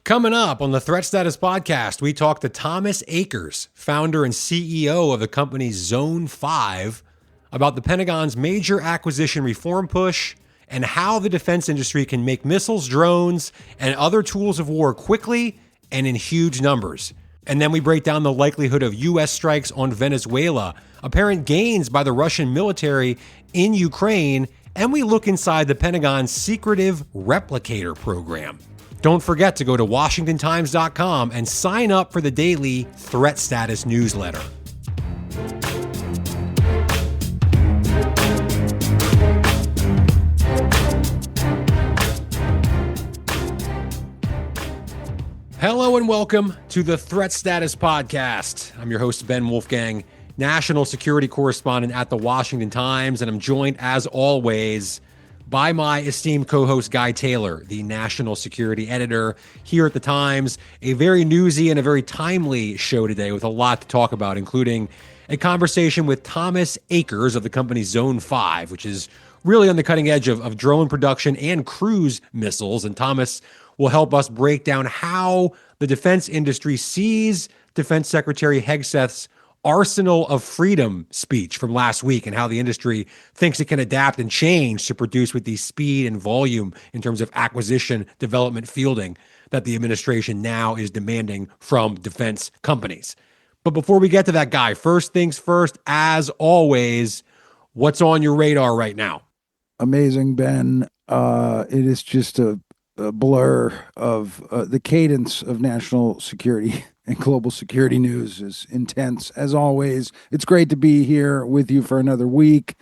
Coming up on the Threat Status Podcast, we talk to Thomas Akers, founder and CEO of the company Zone 5, about the Pentagon's major acquisition reform push and how the defense industry can make missiles, drones, and other tools of war quickly and in huge numbers. And then we break down the likelihood of U.S. strikes on Venezuela, apparent gains by the Russian military in Ukraine, and we look inside the Pentagon's secretive Replicator program. Don't forget to go to WashingtonTimes.com and sign up for the daily Threat Status newsletter. Hello and welcome to the Threat Status Podcast. I'm your host, Ben Wolfgang, national security correspondent at the Washington Times, and I'm joined, as always, by my esteemed co-host, Guy Taylor, the national security editor here at the Times. A very newsy and a very timely show today with a lot to talk about, including a conversation with Thomas Akers of the company Zone 5, which is really on the cutting edge of drone production and cruise missiles. And Thomas will help us break down how the defense industry sees Defense Secretary Hegseth's Arsenal of Freedom speech from last week and how the industry thinks it can adapt and change to produce with the speed and volume in terms of acquisition, development, fielding that the administration now is demanding from defense companies. But before we get to that, Guy, first things first, as always, what's on your radar right now? Amazing, Ben. It is just a blur of the cadence of national security and global security news is intense. As always, it's great to be here with you for another week.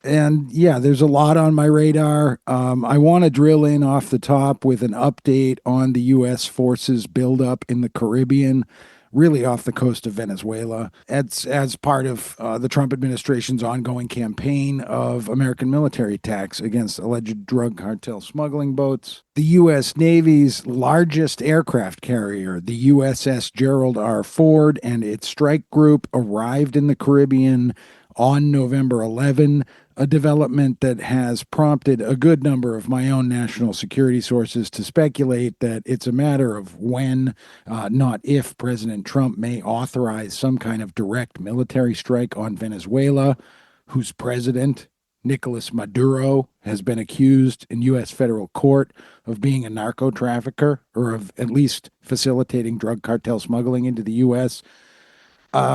And yeah, there's a lot on my radar. I want to drill in off the top with an update on the U.S. forces buildup in the Caribbean, really off the coast of Venezuela. It's as part of the Trump administration's ongoing campaign of American military attacks against alleged drug cartel smuggling boats. The U.S. Navy's largest aircraft carrier, the USS Gerald Ford, and its strike group arrived in the Caribbean on November 11, a development that has prompted a good number of my own national security sources to speculate that it's a matter of when, not if, President Trump may authorize some kind of direct military strike on Venezuela, whose president, Nicolas Maduro, has been accused in U.S. federal court of being a narco trafficker, or of at least facilitating drug cartel smuggling into the U.S.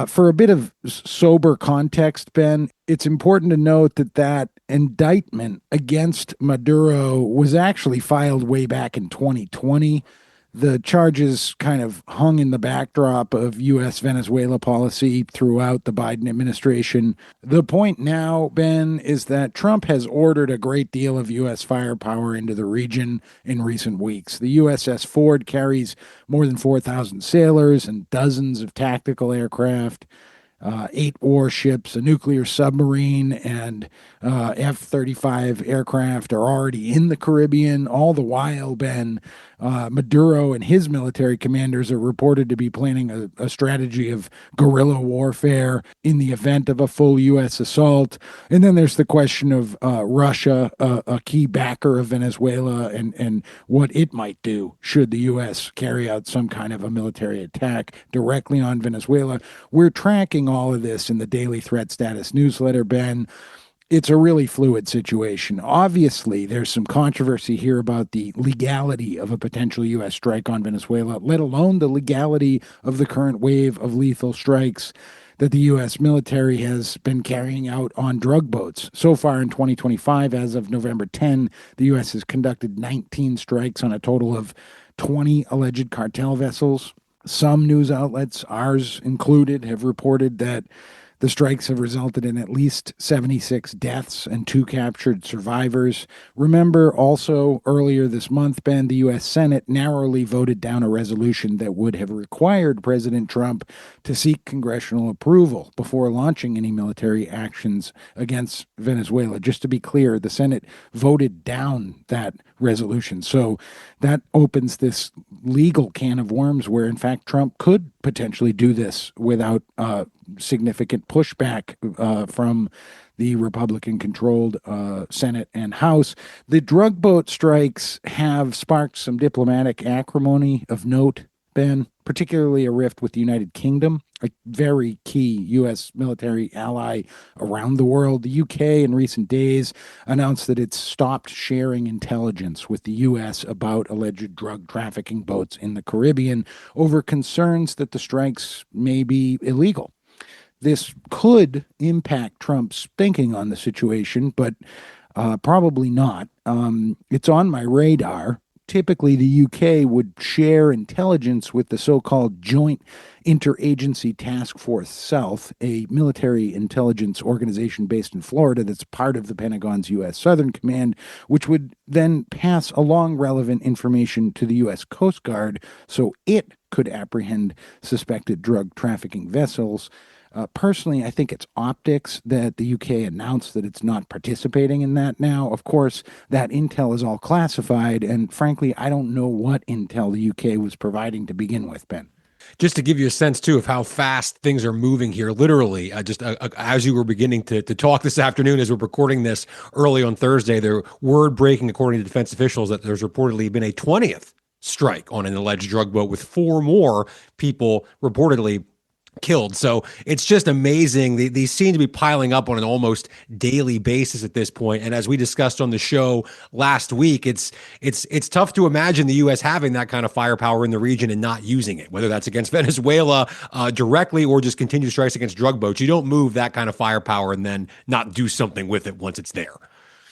For a bit of sober context, Ben, it's important to note that indictment against Maduro was actually filed way back in 2020. The charges kind of hung in the backdrop of U.S. Venezuela policy throughout the Biden administration. The point now, Ben, is that Trump has ordered a great deal of U.S. firepower into the region in recent weeks. The USS Ford carries more than 4,000 sailors and dozens of tactical aircraft, 8 warships, a nuclear submarine, and F-35 aircraft are already in the Caribbean. All the while, Ben, Maduro and his military commanders are reported to be planning a strategy of guerrilla warfare in the event of a full U.S. assault. And then there's the question of Russia, a key backer of Venezuela, and what it might do should the U.S. carry out some kind of a military attack directly on Venezuela. We're tracking all of this in the Daily Threat Status newsletter, Ben. It's a really fluid situation. Obviously, there's some controversy here about the legality of a potential U.S. strike on Venezuela, let alone the legality of the current wave of lethal strikes that the U.S. military has been carrying out on drug boats. So far in 2025, as of November 10, the U.S. has conducted 19 strikes on a total of 20 alleged cartel vessels. Some news outlets, ours included, have reported that the strikes have resulted in at least 76 deaths and 2 captured survivors. Remember, also earlier this month, Ben, the U.S. Senate narrowly voted down a resolution that would have required President Trump to seek congressional approval before launching any military actions against Venezuela. Just to be clear, the Senate voted down that resolution. So that opens this legal can of worms where, in fact, Trump could potentially do this without significant pushback from the Republican-controlled Senate and House. The drug boat strikes have sparked some diplomatic acrimony of note, Ben, particularly a rift with the United Kingdom, a very key U.S. military ally around the world. The U.K. in recent days announced that it's stopped sharing intelligence with the U.S. about alleged drug trafficking boats in the Caribbean over concerns that the strikes may be illegal. This could impact Trump's thinking on the situation, but probably not. It's on my radar. Typically, the UK would share intelligence with the so-called Joint Interagency Task Force South, a military intelligence organization based in Florida that's part of the Pentagon's U.S. Southern Command, which would then pass along relevant information to the U.S. Coast Guard so it could apprehend suspected drug trafficking vessels. Personally, I think it's optics that the UK announced that it's not participating in that now. Of course, that intel is all classified, and frankly, I don't know what intel the UK was providing to begin with, Ben. Just to give you a sense, too, of how fast things are moving here, literally, as you were beginning to talk this afternoon, as we're recording this early on Thursday, there word breaking, according to defense officials, that there's reportedly been a 20th strike on an alleged drug boat with 4 more people reportedly killed. So it's just amazing. These seem to be piling up on an almost daily basis at this point. And as we discussed on the show last week, it's tough to imagine the U.S. having that kind of firepower in the region and not using it, whether that's against Venezuela directly or just continued strikes against drug boats. You don't move that kind of firepower and then not do something with it once it's there.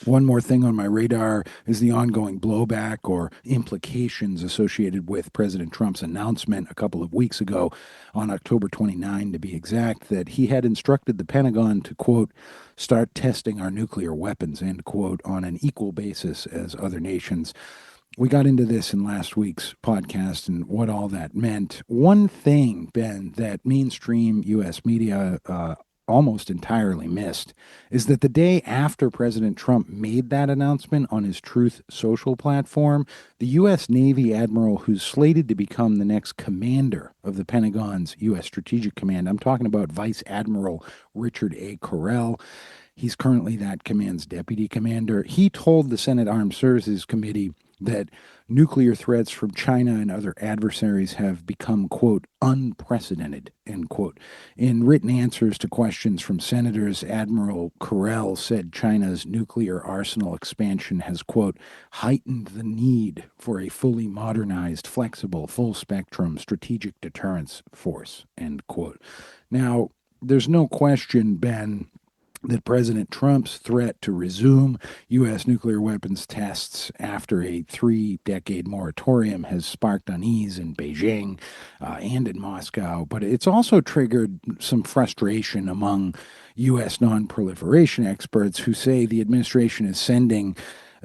One more thing on my radar is the ongoing blowback or implications associated with President Trump's announcement a couple of weeks ago, on October 29 to be exact, that he had instructed the Pentagon to, quote, start testing our nuclear weapons, end quote, on an equal basis as other nations. We got into this in last week's podcast and what all that meant. One thing, Ben, that mainstream U.S. media almost entirely missed is that the day after President Trump made that announcement on his Truth Social platform, the U.S. Navy admiral who's slated to become the next commander of the Pentagon's U.S. Strategic Command, I'm talking about Vice Admiral Richard A. Correll. He's currently that command's deputy commander. He told the Senate Armed Services Committee that nuclear threats from China and other adversaries have become, quote, unprecedented, end quote. In written answers to questions from senators, Admiral Correll said China's nuclear arsenal expansion has, quote, heightened the need for a fully modernized, flexible, full-spectrum strategic deterrence force, end quote. Now, there's no question, Ben, that President Trump's threat to resume U.S. nuclear weapons tests after a 3-decade moratorium has sparked unease in Beijing and in Moscow, but it's also triggered some frustration among U.S. non-proliferation experts who say the administration is sending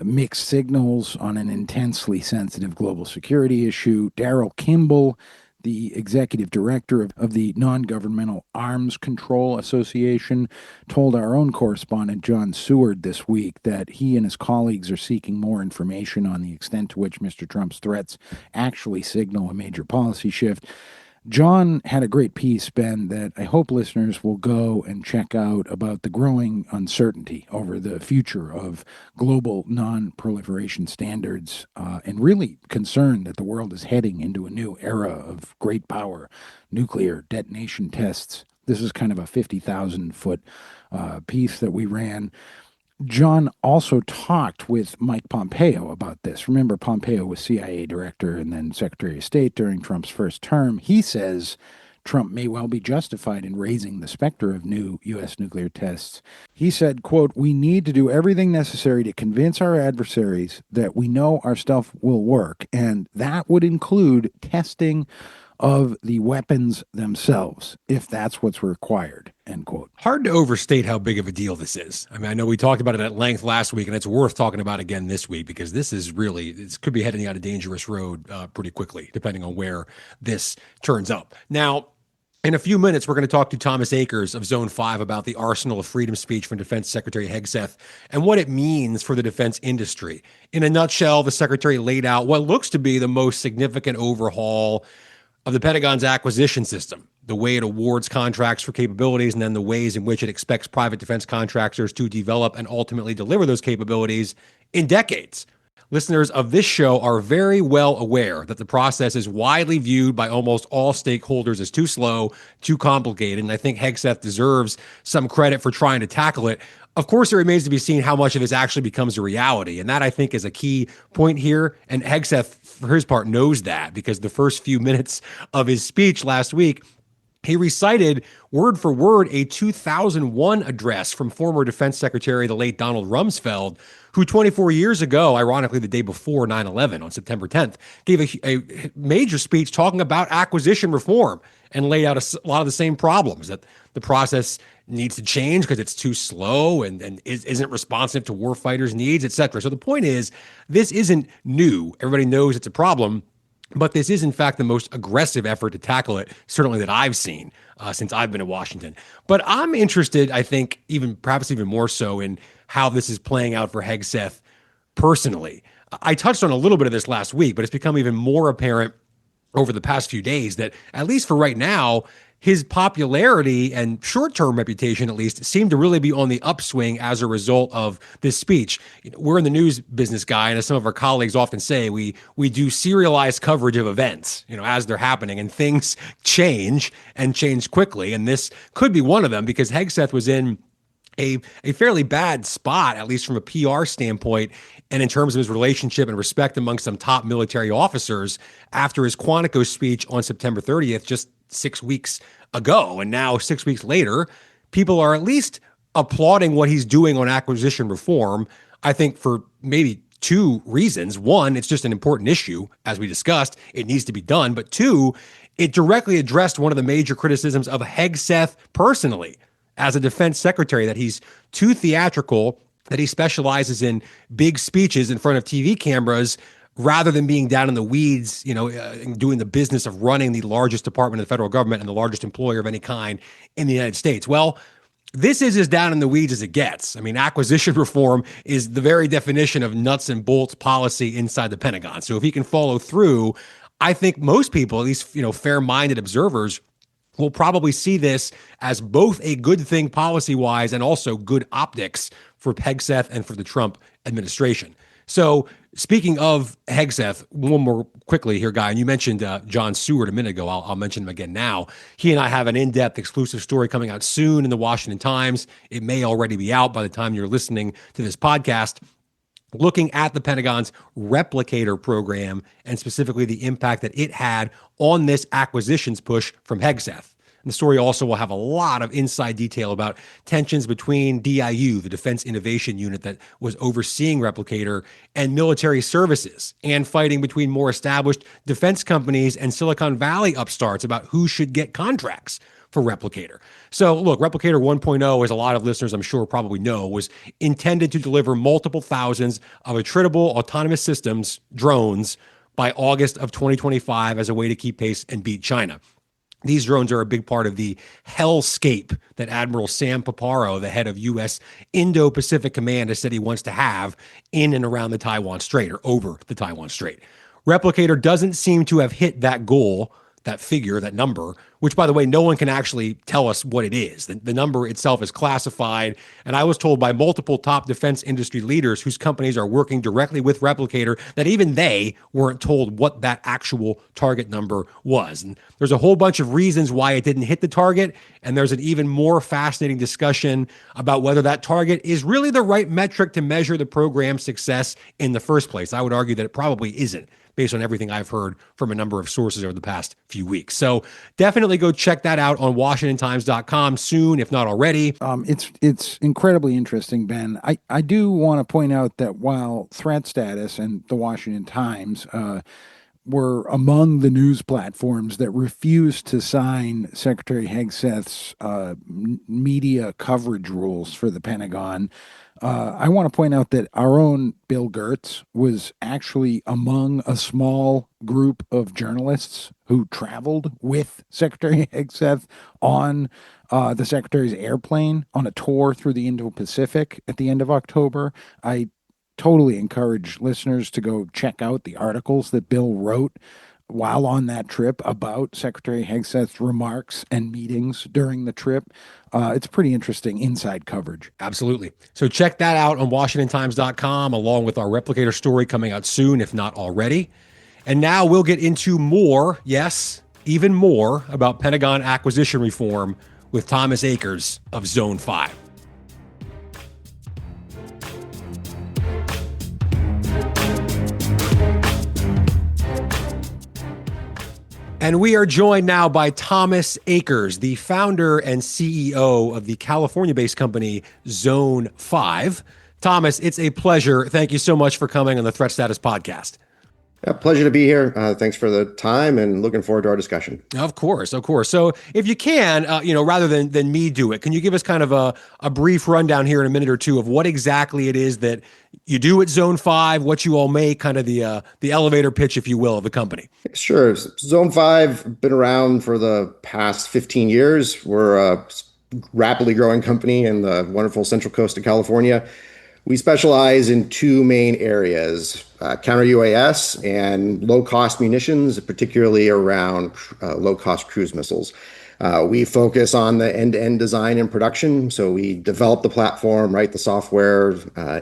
mixed signals on an intensely sensitive global security issue. Daryl Kimball, the executive director of the Non-Governmental Arms Control Association, told our own correspondent John Seward this week that he and his colleagues are seeking more information on the extent to which Mr. Trump's threats actually signal a major policy shift. John had a great piece, Ben, that I hope listeners will go and check out about the growing uncertainty over the future of global non-proliferation standards and really concerned that the world is heading into a new era of great power, nuclear detonation tests. This is kind of a 50,000-foot piece that we ran. John also talked with Mike Pompeo about this. Remember, Pompeo was CIA director and then Secretary of State during Trump's first term. He says Trump may well be justified in raising the specter of new U.S. nuclear tests. He said, quote, we need to do everything necessary to convince our adversaries that we know our stuff will work, and that would include testing of the weapons themselves, if that's what's required, end quote. Hard to overstate how big of a deal this is. I mean, I know we talked about it at length last week, and it's worth talking about again this week because this is really, this could be heading out a dangerous road pretty quickly, depending on where this turns up. Now, In a few minutes, we're going to talk to Thomas Akers of Zone 5 about the arsenal of freedom speech from Defense Secretary Hegseth and what it means for the defense industry. In a nutshell, the secretary laid out what looks to be the most significant overhaul of the Pentagon's acquisition system, the way it awards contracts for capabilities, and then the ways in which it expects private defense contractors to develop and ultimately deliver those capabilities in decades. Listeners of this show are very well aware that the process is widely viewed by almost all stakeholders as too slow, too complicated, and I think Hegseth deserves some credit for trying to tackle it. Of course, it remains to be seen how much of this actually becomes a reality, and that, I think, is a key point here, and Hegseth, for his part, knows that, because the first few minutes of his speech last week, he recited word for word a 2001 address from former Defense Secretary, the late Donald Rumsfeld, who 24 years ago, ironically the day before 9/11 on September 10th, gave a major speech talking about acquisition reform and laid out a lot of the same problems, that the process needs to change because it's too slow and isn't responsive to warfighters' needs, et cetera. So the point is, this isn't new. Everybody knows it's a problem. But this is, in fact, the most aggressive effort to tackle it, certainly that I've seen since I've been in Washington. But I'm interested, I think, perhaps even more so, in how this is playing out for Hegseth personally. I touched on a little bit of this last week, but it's become even more apparent over the past few days that, at least for right now, his popularity and short-term reputation, at least, seem to really be on the upswing as a result of this speech. We're in the news business, Guy, and as some of our colleagues often say, we do serialized coverage of events, as they're happening, and things change and change quickly. And this could be one of them, because Hegseth was in a fairly bad spot, at least from a PR standpoint, and in terms of his relationship and respect among some top military officers after his Quantico speech on September 30th, just 6 weeks ago. And now, 6 weeks later, people are at least applauding what he's doing on acquisition reform, I think, for maybe two reasons. One, it's just an important issue. As we discussed, it needs to be done. But two, it directly addressed one of the major criticisms of Hegseth personally as a defense secretary, that he's too theatrical, that he specializes in big speeches in front of TV cameras rather than being down in the weeds, doing the business of running the largest department of the federal government and the largest employer of any kind in the United States. Well, this is as down in the weeds as it gets. I mean, acquisition reform is the very definition of nuts and bolts policy inside the Pentagon. So if he can follow through, I think most people, at least, fair-minded observers, will probably see this as both a good thing policy-wise and also good optics for Hegseth and for the Trump administration. So speaking of Hegseth, one more quickly here, Guy, and you mentioned John Seward a minute ago. I'll mention him again now. He and I have an in-depth exclusive story coming out soon in the Washington Times. It may already be out by the time you're listening to this podcast, looking at the Pentagon's Replicator program and specifically the impact that it had on this acquisitions push from Hegseth. And the story also will have a lot of inside detail about tensions between DIU, the Defense Innovation Unit that was overseeing Replicator, and military services, and fighting between more established defense companies and Silicon Valley upstarts about who should get contracts for Replicator. So look, Replicator 1.0, as a lot of listeners I'm sure probably know, was intended to deliver multiple thousands of attritable autonomous systems, drones, by August of 2025 as a way to keep pace and beat China. These drones are a big part of the hellscape that Admiral Sam Paparo, the head of U.S. Indo-Pacific Command, has said he wants to have in and around the Taiwan Strait, or over the Taiwan Strait. Replicator doesn't seem to have hit that goal, that figure, that number, which, by the way, no one can actually tell us what it is. The number itself is classified, and I was told by multiple top defense industry leaders whose companies are working directly with Replicator that even they weren't told what that actual target number was. And there's a whole bunch of reasons why it didn't hit the target, and there's an even more fascinating discussion about whether that target is really the right metric to measure the program's success in the first place. I would argue that it probably isn't, based on everything I've heard from a number of sources over the past few weeks. So definitely go check that out on WashingtonTimes.com soon, if not already. It's incredibly interesting, Ben. I do want to point out that while Threat Status and the Washington Times were among the news platforms that refused to sign Secretary Hegseth's media coverage rules for the Pentagon, I want to point out that our own Bill Gertz was actually among a small group of journalists who traveled with Secretary Hegseth on the Secretary's airplane on a tour through the Indo-Pacific at the end of October. I totally encourage listeners to go check out the articles that Bill wrote while on that trip about Secretary Hegseth's remarks and meetings during the trip. It's pretty interesting inside coverage. Absolutely. So check that out on WashingtonTimes.com, along with our Replicator story coming out soon, if not already. And now we'll get into more, yes, even more, about Pentagon acquisition reform with Thomas Akers of Zone 5. And we are joined now by Thomas Akers, the founder and CEO of the California-based company Zone 5. Thomas, it's a pleasure. Thank you so much for coming on the Threat Status Podcast. Yeah, pleasure to be here. Thanks for the time and looking forward to our discussion. Of course, of course. So if you can, rather than me do it, can you give us kind of a brief rundown here in a minute or two of what exactly it is that you do at Zone 5, what you all make, kind of the elevator pitch, if you will, of the company? Sure. Zone 5, been around for the past 15 years. We're a rapidly growing company in the wonderful Central Coast of California. We specialize in two main areas, counter UAS and low-cost munitions, particularly around low-cost cruise missiles. We focus on the end-to-end design and production. So we develop the platform, write the software,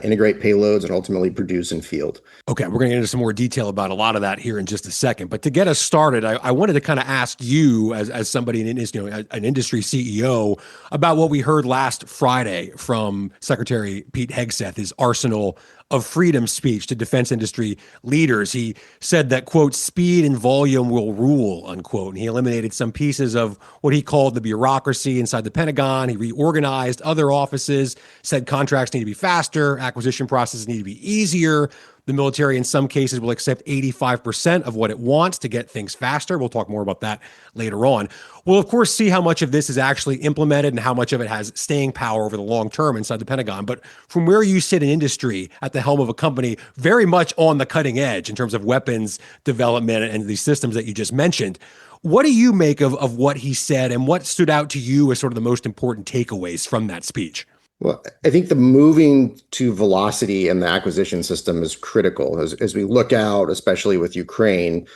integrate payloads, and ultimately produce in field. Okay, we're going to get into some more detail about a lot of that here in just a second. But to get us started, I wanted to kind of ask you, as somebody an industry CEO, about what we heard last Friday from Secretary Pete Hegseth, his arsenal of freedom speech to defense industry leaders. He said that, quote, speed and volume will rule, unquote. And he eliminated some pieces of what he called the bureaucracy inside the Pentagon. He reorganized other offices, said contracts need to be faster, acquisition processes need to be easier. The military, in some cases, will accept 85% of what it wants to get things faster. We'll talk more about that later on. We'll, of course, see how much of this is actually implemented and how much of it has staying power over the long term inside the Pentagon. But from where you sit in industry at the helm of a company very much on the cutting edge in terms of weapons development and these systems that you just mentioned, what do you make of what he said, and what stood out to you as sort of the most important takeaways from that speech? Well, I think the moving to velocity in the acquisition system is critical. As we look out, especially with Ukraine,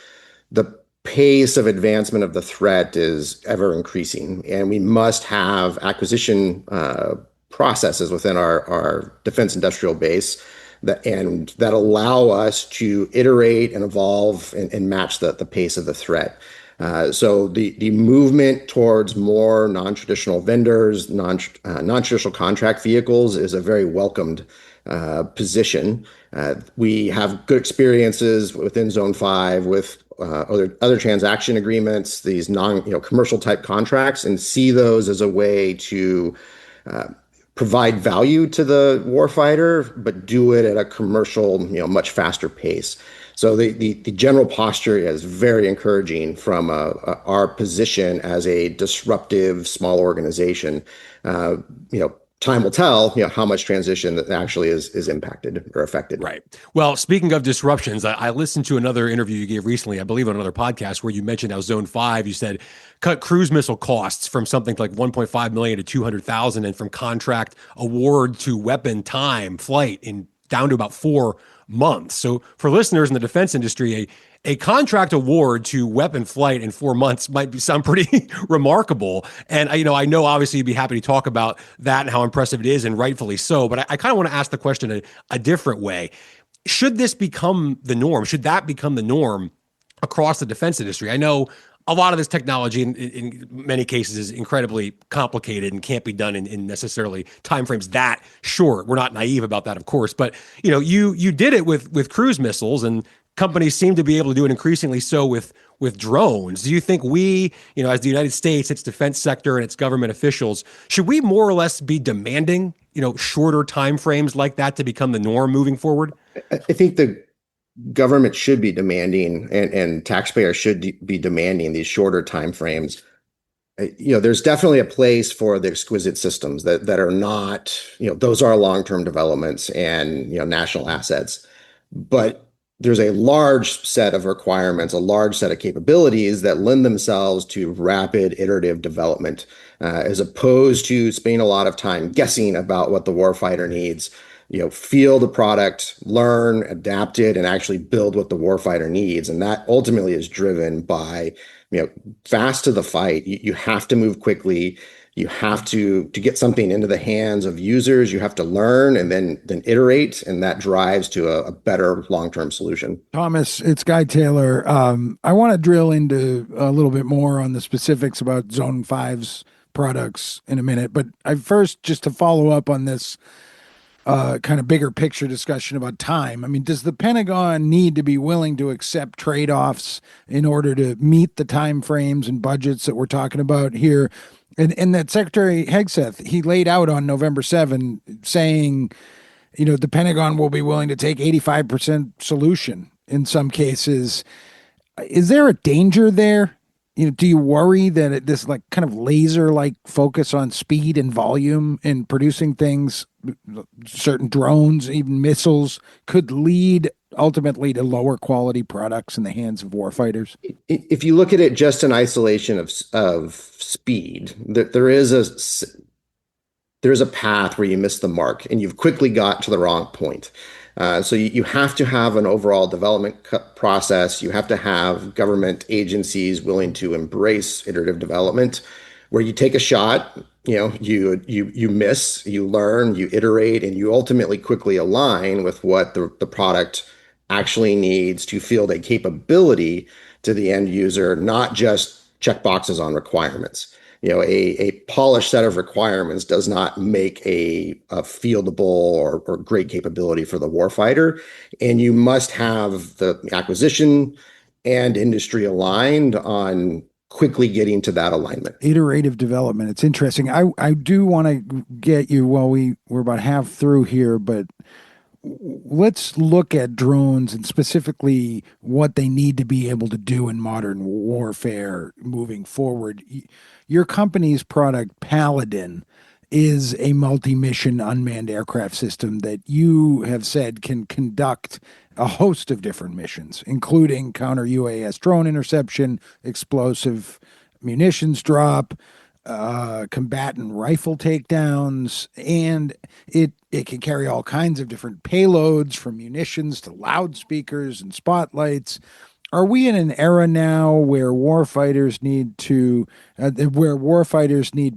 the pace of advancement of the threat is ever increasing, and we must have acquisition processes within our defense industrial base that allow us to iterate and evolve and match the pace of the threat. So the movement towards more non-traditional vendors, non-traditional contract vehicles is a very welcomed position. We have good experiences within Zone 5 with other transaction agreements, these commercial type contracts, and see those as a way to provide value to the warfighter, but do it at a commercial, much faster pace. So the general posture is very encouraging from our position as a disruptive small organization. Time will tell, how much transition that actually is impacted or affected. Right. Well, speaking of disruptions, I listened to another interview you gave recently, I believe on another podcast, where you mentioned how Zone 5, you said, cut cruise missile costs from something like 1.5 million to 200,000, and from contract award to weapon time flight down to about 4 months. So for listeners in the defense industry, a contract award to weapon flight in 4 months might sound pretty remarkable. And I know obviously you'd be happy to talk about that and how impressive it is, and rightfully so. But I kind of want to ask the question a different way. Should this become the norm? Should that become the norm across the defense industry? I know a lot of this technology in many cases is incredibly complicated and can't be done in necessarily timeframes that short. We're not naive about that, of course, but you did it with cruise missiles, and companies seem to be able to do it increasingly so with drones. Do you think we, as the United States, its defense sector and its government officials, should we more or less be demanding, shorter timeframes like that to become the norm moving forward? I think the government should be demanding, and taxpayers should be demanding these shorter timeframes. there's definitely a place for the exquisite systems that are not, those are long-term developments and, national assets. But there's a large set of requirements, a large set of capabilities that lend themselves to rapid iterative development, as opposed to spending a lot of time guessing about what the warfighter needs. Feel the product, learn, adapt it, and actually build what the warfighter needs. And that ultimately is driven by, fast to the fight. You have to move quickly. You have to get something into the hands of users. You have to learn and then iterate, and that drives to a better long-term solution. Thomas, it's Guy Taylor. I want to drill into a little bit more on the specifics about Zone 5's products in a minute, but I first, just to follow up on this kind of bigger picture discussion about time. I mean, does the Pentagon need to be willing to accept trade-offs in order to meet the time frames and budgets that we're talking about here? And that Secretary Hegseth, he laid out on November 7 saying, the Pentagon will be willing to take 85% solution in some cases. Is there a danger there? Do you worry that this like kind of laser-like focus on speed and volume in producing things, certain drones, even missiles, could lead ultimately to lower quality products in the hands of warfighters? If you look at it just in isolation of speed, there's a path where you miss the mark and you've quickly got to the wrong point. So you have to have an overall development process. You have to have government agencies willing to embrace iterative development, where you take a shot, you miss, you learn, you iterate, and you ultimately quickly align with what the product actually needs to field a capability to the end user, not just check boxes on requirements. A polished set of requirements does not make a fieldable or great capability for the warfighter. And you must have the acquisition and industry aligned on quickly getting to that alignment. Iterative development. It's interesting. I do want to get you, well, we're about half through here, but let's look at drones and specifically what they need to be able to do in modern warfare moving forward. Your company's product, Paladin, is a multi-mission unmanned aircraft system that you have said can conduct a host of different missions, including counter UAS drone interception, explosive munitions drop, combatant rifle takedowns, and it can carry all kinds of different payloads, from munitions to loudspeakers and spotlights. Are we in an era now where warfighters need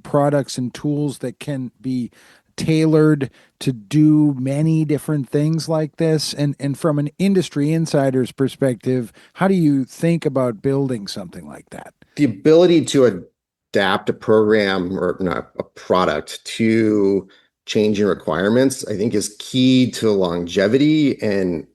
products and tools that can be tailored to do many different things like this? And from an industry insider's perspective, how do you think about building something like that? The ability to adapt a program or not a product to changing requirements, I think, is key to longevity and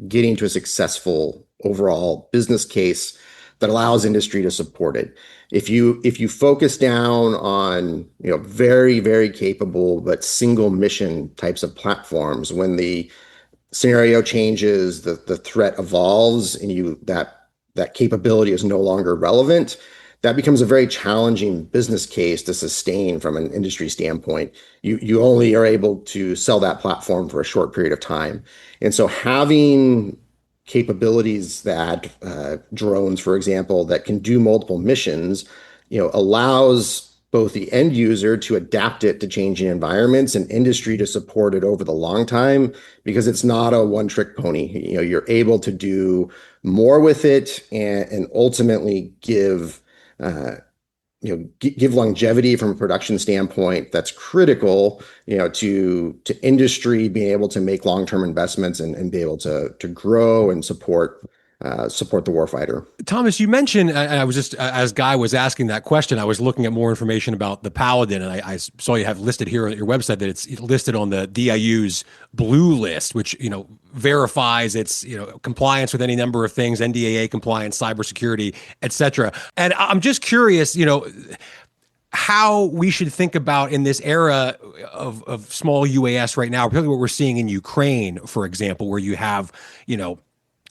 getting to a successful overall business case that allows industry to support it. If you focus down on very, very capable but single mission types of platforms, when the scenario changes, the threat evolves, and that capability is no longer relevant, that becomes a very challenging business case to sustain from an industry standpoint. You only are able to sell that platform for a short period of time. And so having capabilities that drones, for example, that can do multiple missions, allows both the end user to adapt it to changing environments and industry to support it over the long time, because it's not a one-trick pony. You're able to do more with it and ultimately give longevity from a production standpoint that's critical, to industry being able to make long-term investments and be able to grow and support the warfighter. Thomas, you mentioned, I was just, as Guy was asking that question, I was looking at more information about the Paladin, and I saw you have listed here on your website that it's listed on the DIU's blue list, which, verifies its, compliance with any number of things, NDAA compliance, cybersecurity, et cetera. And I'm just curious, how we should think about in this era of small UAS right now, particularly what we're seeing in Ukraine, for example, where you have,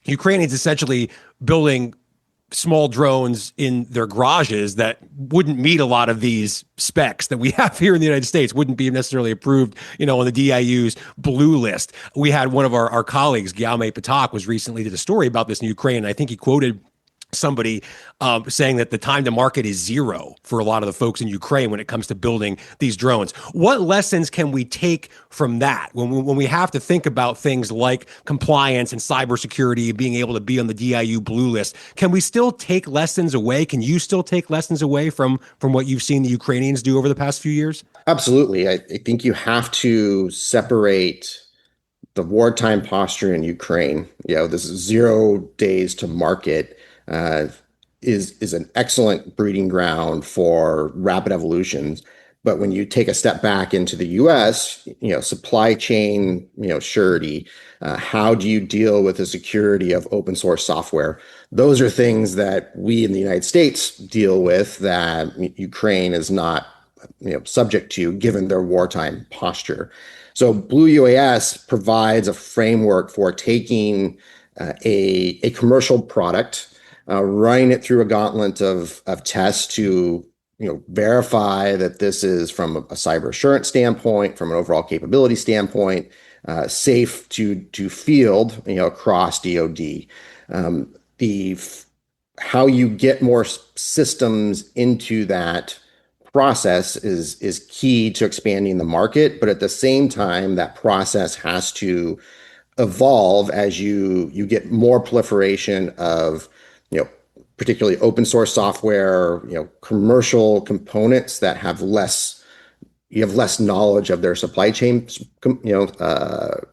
Ukrainians essentially building small drones in their garages that wouldn't meet a lot of these specs that we have here in the United States, wouldn't be necessarily approved, on the DIU's blue list. We had one of our colleagues, Gyaume Patak, was recently did a story about this in Ukraine, and I think he quoted somebody saying that the time to market is zero for a lot of the folks in Ukraine when it comes to building these drones. What lessons can we take from that when we have to think about things like compliance and cybersecurity, being able to be on the DIU blue list? Can we still take lessons away? Can you still take lessons away from what you've seen the Ukrainians do over the past few years? Absolutely. I think you have to separate the wartime posture in Ukraine. This 0 days to market is an excellent breeding ground for rapid evolutions. But when you take a step back into the U.S., supply chain, surety, how do you deal with the security of open source software? Those are things that we in the United States deal with that Ukraine is not, subject to, given their wartime posture. So Blue UAS provides a framework for taking a commercial product, running it through a gauntlet of tests to verify that this is, from a cyber assurance standpoint, from an overall capability standpoint, safe to field across DoD. How you get more systems into that process is key to expanding the market, but at the same time, that process has to evolve as you get more proliferation of particularly open source software, commercial components that have less knowledge of their supply chain, the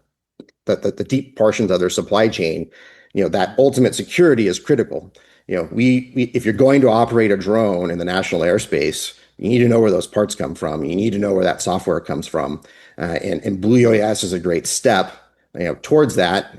deep portions of their supply chain. That ultimate security is critical. If you're going to operate a drone in the national airspace, you need to know where those parts come from. You need to know where that software comes from. And Blue UAS is a great step towards that.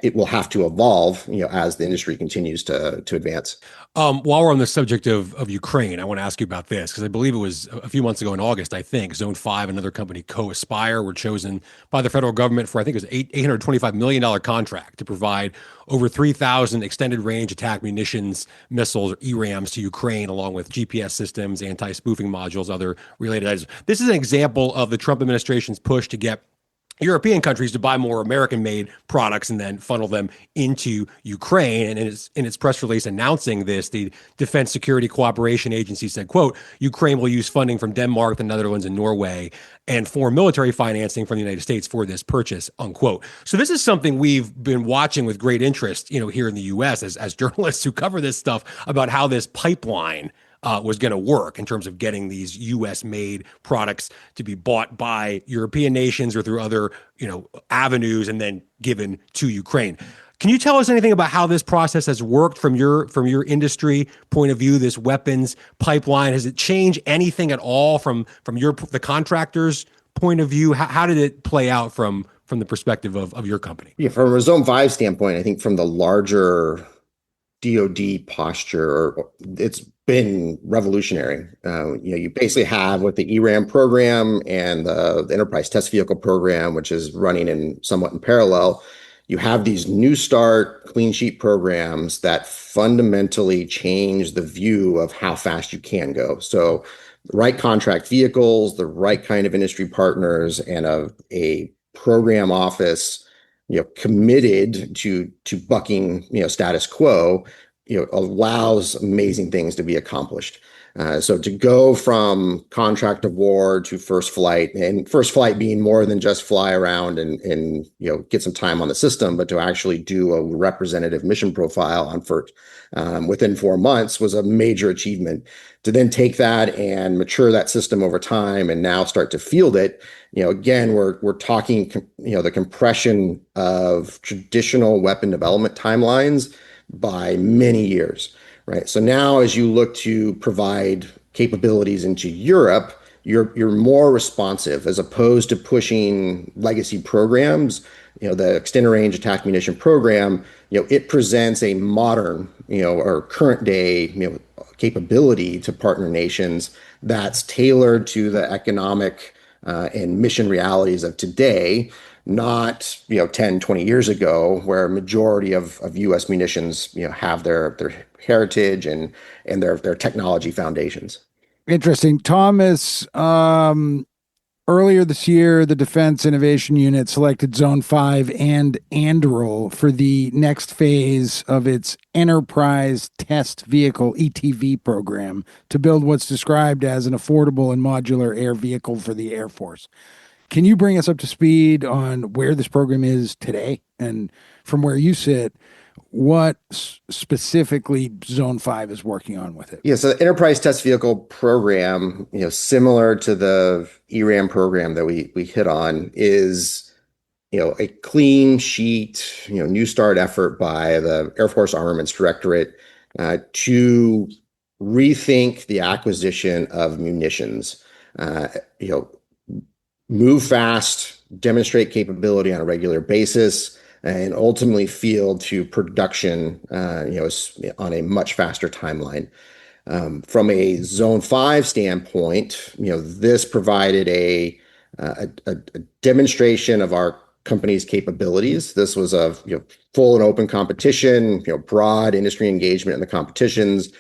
It will have to evolve, as the industry continues to advance. While we're on the subject of Ukraine, I want to ask you about this, because I believe it was a few months ago in August, I think, Zone 5, another company, Co-Aspire, were chosen by the federal government for, I think it was $825 million contract to provide over 3,000 extended range attack munitions, missiles, or ERAMs to Ukraine, along with GPS systems, anti-spoofing modules, other related items. This is an example of the Trump administration's push to get European countries to buy more American-made products and then funnel them into Ukraine. And in its press release announcing this, the Defense Security Cooperation Agency said, quote, Ukraine will use funding from Denmark, the Netherlands, and Norway, and foreign military financing from the United States for this purchase, unquote. So this is something we've been watching with great interest, here in the U.S. as journalists who cover this stuff, about how this pipeline was going to work in terms of getting these U.S.-made products to be bought by European nations or through other, avenues and then given to Ukraine. Can you tell us anything about how this process has worked from your industry point of view? This weapons pipeline, has it changed anything at all from the contractor's point of view? How did it play out from the perspective of your company? Yeah, from a Zone 5 standpoint, I think from the larger DoD posture, it's been revolutionary. You basically have, with the ERAM program and the Enterprise Test Vehicle program, which is running somewhat in parallel, you have these new start clean sheet programs that fundamentally change the view of how fast you can go. So the right contract vehicles, the right kind of industry partners, and a program office committed to bucking status quo, allows amazing things to be accomplished. So to go from contract award to first flight, and first flight being more than just fly around and get some time on the system, but to actually do a representative mission profile on first within 4 months, was a major achievement. To then take that and mature that system over time and now start to field it, again, we're talking the compression of traditional weapon development timelines by many years. Right. So now, as you look to provide capabilities into Europe, you're more responsive, as opposed to pushing legacy programs. The extended range attack munition program, it presents a modern, or current day, capability to partner nations that's tailored to the economic and mission realities of today, not 10, 20 years ago, where a majority of U.S. munitions have their heritage and their technology foundations. Interesting. Thomas, earlier this year, the Defense Innovation Unit selected Zone 5 and Anduril for the next phase of its Enterprise Test Vehicle ETV program to build what's described as an affordable and modular air vehicle for the Air Force. Can you bring us up to speed on where this program is today? And from where you sit, what specifically Zone 5 is working on with it? Yeah, so the Enterprise Test Vehicle program, similar to the ERAM program that we hit on, is a clean sheet, new start effort by the Air Force Armaments Directorate to rethink the acquisition of munitions. Move fast, demonstrate capability on a regular basis, and ultimately field to production, on a much faster timeline. From a Zone 5 standpoint, this provided a demonstration of our company's capabilities. This was a full and open competition, broad industry engagement in the competitions,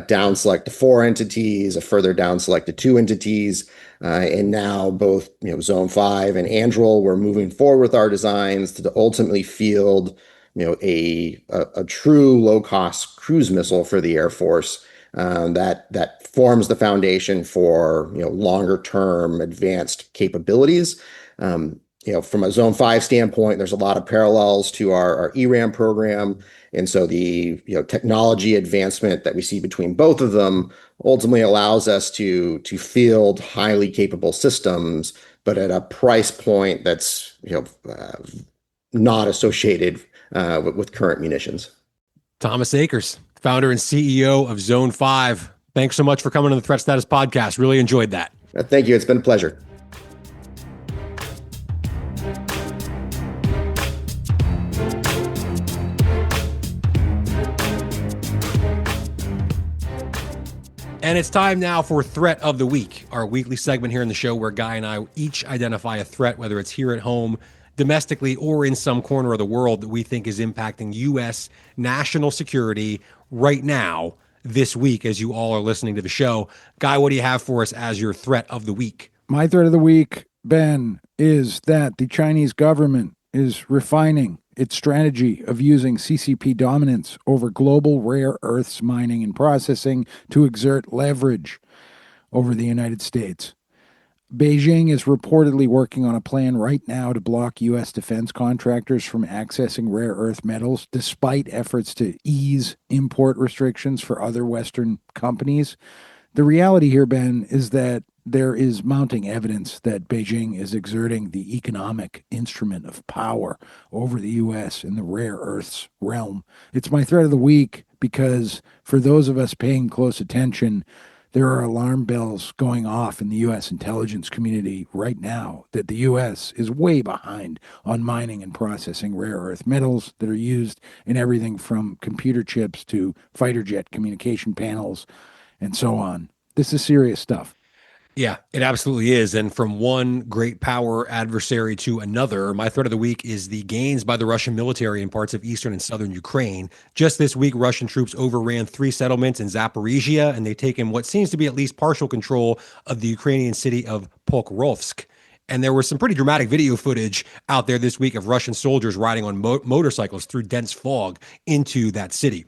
down select to 4 entities, a further down select to 2 entities, and now both Zone 5 and Anduril, we're moving forward with our designs to ultimately field a true low-cost cruise missile for the Air Force that forms the foundation for longer-term advanced capabilities. From a Zone 5 standpoint, there's a lot of parallels to our ERAM program. And so the technology advancement that we see between both of them ultimately allows us to field highly capable systems, but at a price point that's not associated with current munitions. Thomas Akers, founder and CEO of Zone 5. Thanks so much for coming on the Threat Status Podcast. Really enjoyed that. Thank you. It's been a pleasure. And it's time now for Threat of the Week, our weekly segment here in the show where Guy and I each identify a threat, whether it's here at home, domestically, or in some corner of the world that we think is impacting U.S. national security right now, this week, as you all are listening to the show. Guy, what do you have for us as your Threat of the Week? My threat of the week, Ben, is that the Chinese government is refining its strategy of using CCP dominance over global rare earths mining and processing to exert leverage over the United States. Beijing is reportedly working on a plan right now to block U.S. defense contractors from accessing rare earth metals, despite efforts to ease import restrictions for other Western companies. The reality here, Ben, is that there is mounting evidence that Beijing is exerting the economic instrument of power over the U.S. in the rare earths realm. It's my threat of the week because for those of us paying close attention, there are alarm bells going off in the U.S. intelligence community right now that the U.S. is way behind on mining and processing rare earth metals that are used in everything from computer chips to fighter jet communication panels and so on. This is serious stuff. Yeah, it absolutely is. And from one great power adversary to another, my threat of the week is the gains by the Russian military in parts of eastern and southern Ukraine. Just this week, Russian troops overran 3 settlements in Zaporizhia, and they've taken what seems to be at least partial control of the Ukrainian city of Pokrovsk. And there was some pretty dramatic video footage out there this week of Russian soldiers riding on motorcycles through dense fog into that city.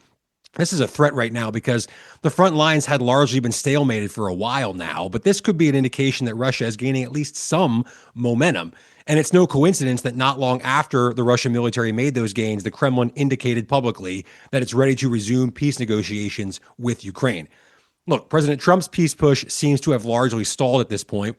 This is a threat right now because the front lines had largely been stalemated for a while now, but this could be an indication that Russia is gaining at least some momentum. And it's no coincidence that not long after the Russian military made those gains, the Kremlin indicated publicly that it's ready to resume peace negotiations with Ukraine. Look, President Trump's peace push seems to have largely stalled at this point.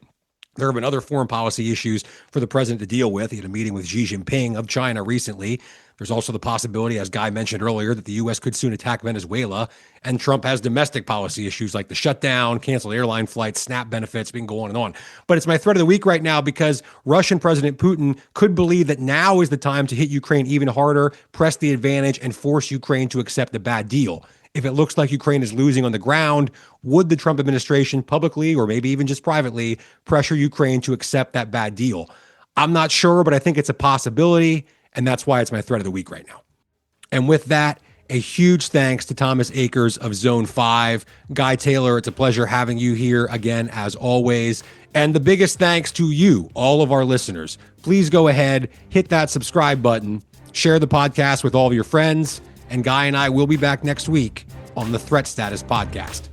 There have been other foreign policy issues for the president to deal with. He had a meeting with Xi Jinping of China recently. There's also the possibility, as Guy mentioned earlier, that the U.S. could soon attack Venezuela. And Trump has domestic policy issues like the shutdown, canceled airline flights, SNAP benefits, we can go on and on. But it's my threat of the week right now because Russian President Putin could believe that now is the time to hit Ukraine even harder, press the advantage, and force Ukraine to accept a bad deal. If it looks like Ukraine is losing on the ground, would the Trump administration publicly or maybe even just privately pressure Ukraine to accept that bad deal? I'm not sure, but I think it's a possibility, and that's why it's my threat of the week right now. And with that, a huge thanks to Thomas Akers of Zone 5. Guy Taylor, it's a pleasure having you here again, as always. And the biggest thanks to you, all of our listeners. Please go ahead, hit that subscribe button, share the podcast with all of your friends, and Guy and I will be back next week on the Threat Status Podcast.